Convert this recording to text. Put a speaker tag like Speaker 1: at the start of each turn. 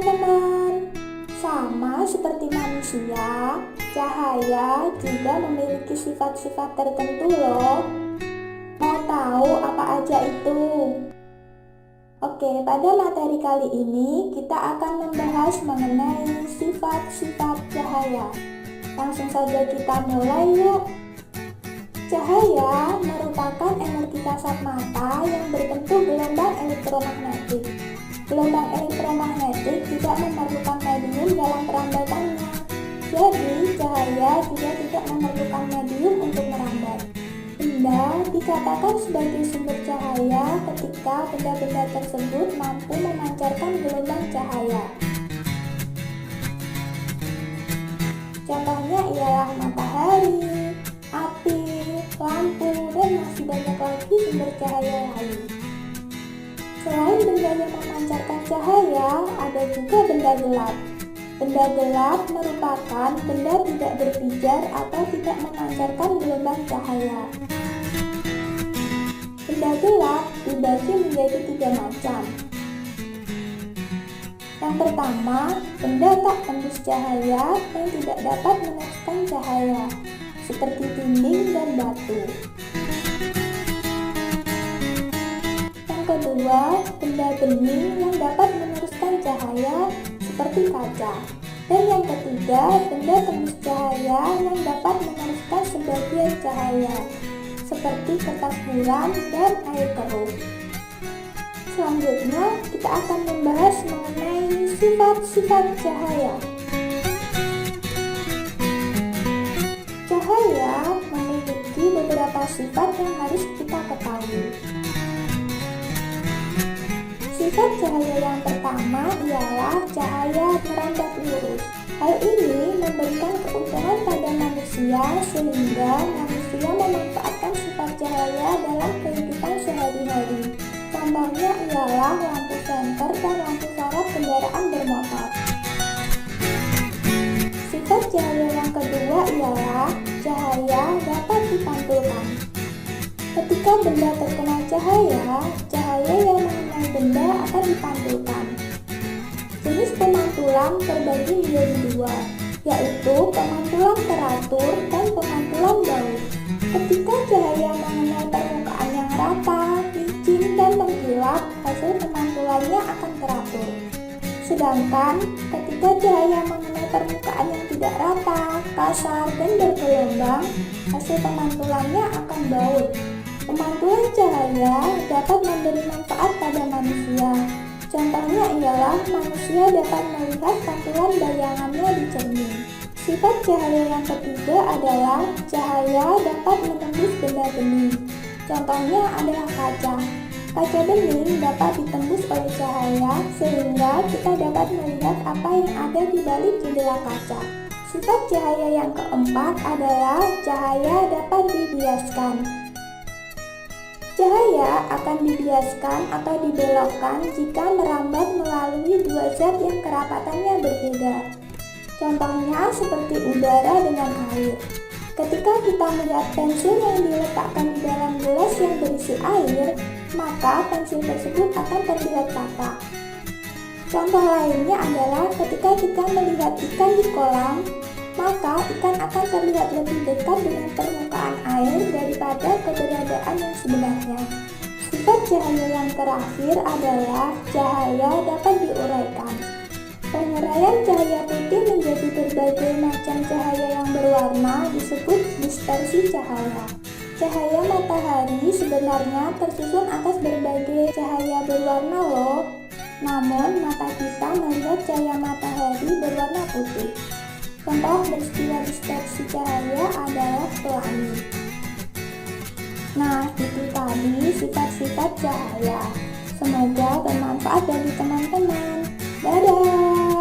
Speaker 1: teman-teman. Sama seperti manusia, cahaya juga memiliki sifat-sifat tertentu loh. Mau tahu apa aja itu? Oke, pada materi kali ini kita akan membahas mengenai sifat-sifat cahaya. Langsung saja kita mulai yuk. Cahaya merupakan energi kasat mata yang berbentuk gelombang elektromagnetik. Gelombang elektromagnetik tidak memerlukan medium dalam perambatannya. Jadi, cahaya juga tidak memerlukan medium untuk merambat. Benda dikatakan sebagai sumber cahaya ketika benda-benda tersebut mampu memancarkan gelombang cahaya. Contohnya ialah matahari, api, lampu, dan masih banyak lagi sumber cahaya lain. Selain benda yang memancarkan cahaya, ada juga benda gelap. Benda gelap merupakan benda tidak berpijar atau tidak memancarkan gelombang cahaya. Benda gelap dibagi menjadi 3 macam. Yang pertama, benda tak tembus cahaya yang tidak dapat meneruskan cahaya, seperti dinding dan batu. Yang kedua, benda bening yang dapat meneruskan cahaya, seperti kaca. Dan yang ketiga, benda tembus cahaya yang dapat meneruskan sebagian cahaya, seperti kertas buram dan air keruh. Selanjutnya, kita akan membahas mengenai sifat-sifat cahaya. Cahaya memiliki beberapa sifat yang harus kita ketahui. Sifat cahaya yang pertama ialah cahaya merambat lurus. Hal ini memberikan keuntungan pada manusia sehingga manusia memanfaatkan sifat cahaya dalam kehidupan sehari-hari. Contohnya ialah lampu senter dan lampu sorot kendaraan bermotor. Sifat cahaya yang kedua ialah cahaya dapat dipantulkan. Ketika benda terkena cahaya, cahaya yang mengenai benda akan dipantulkan. Jenis pemantulan terbagi menjadi 2, yaitu pemantulan teratur dan pemantulan baut. Ketika cahaya mengenai permukaan yang rata, licin, dan mengkilap, hasil pemantulannya akan teratur. Sedangkan ketika cahaya mengenai permukaan yang tidak rata, kasar, dan bergelombang, hasil pemantulannya akan baut. Pemantulan cahaya dapat memberi manfaat pada manusia. Contohnya ialah manusia dapat melihat pantulan bayangannya di cermin. Sifat cahaya yang ketiga adalah cahaya dapat menembus benda bening. Contohnya adalah kaca. Kaca bening dapat ditembus oleh cahaya sehingga kita dapat melihat apa yang ada di balik jendela kaca. Sifat cahaya yang keempat adalah cahaya dapat dibiaskan. Cahaya akan dibiaskan atau dibelokkan jika merambat melalui 2 zat yang kerapatannya berbeda. Contohnya seperti udara dengan air. Ketika kita melihat pensil yang diletakkan di dalam gelas yang berisi air, maka pensil tersebut akan terlihat patah. Contoh lainnya adalah ketika kita melihat ikan di kolam, maka ikan akan terlihat lebih dekat dengan permukaan air daripada keberadaan yang sebenarnya. Sifat cahaya yang terakhir adalah cahaya dapat diuraikan. Penguraian cahaya putih menjadi berbagai macam cahaya yang berwarna disebut dispersi cahaya. Cahaya matahari sebenarnya tersusun atas berbagai cahaya berwarna loh. Namun mata kita melihat cahaya matahari berwarna putih. Contoh peristiwa dispersi cahaya adalah pelangi. Nah, itu tadi sifat-sifat cahaya. Semoga bermanfaat bagi teman-teman. Dadah!